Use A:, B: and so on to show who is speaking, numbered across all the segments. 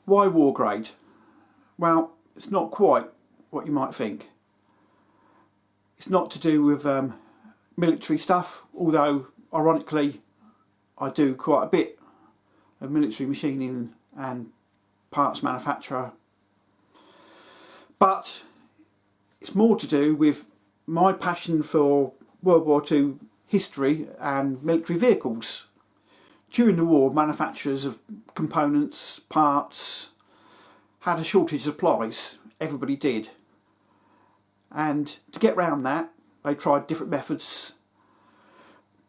A: Why WarGrade? Well, it's not quite what you might think. It's not to do with military stuff, although ironically I do quite a bit of military machining and parts manufacturer. But it's more to do with my passion for World War II history and military vehicles. During the war, manufacturers of components, parts, had a shortage of supplies. Everybody did. And to get around that, they tried different methods.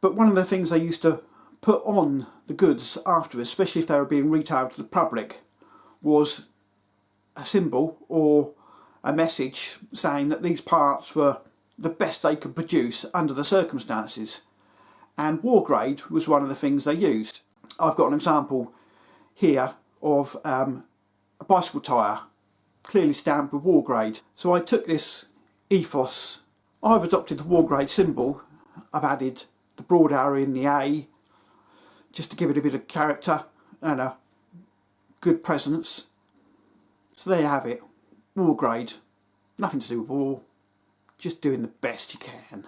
A: But one of the things they used to put on the goods afterwards, especially if they were being retailed to the public, was a symbol or a message saying that these parts were the best they could produce under the circumstances. And WarGrade was one of the things they used. I've got an example here of a bicycle tyre, clearly stamped with WarGrade. So I took this ethos, I've adopted the WarGrade symbol, I've added the broad arrow in the A, just to give it a bit of character and a good presence. So there you have it, WarGrade, nothing to do with war, just doing the best you can.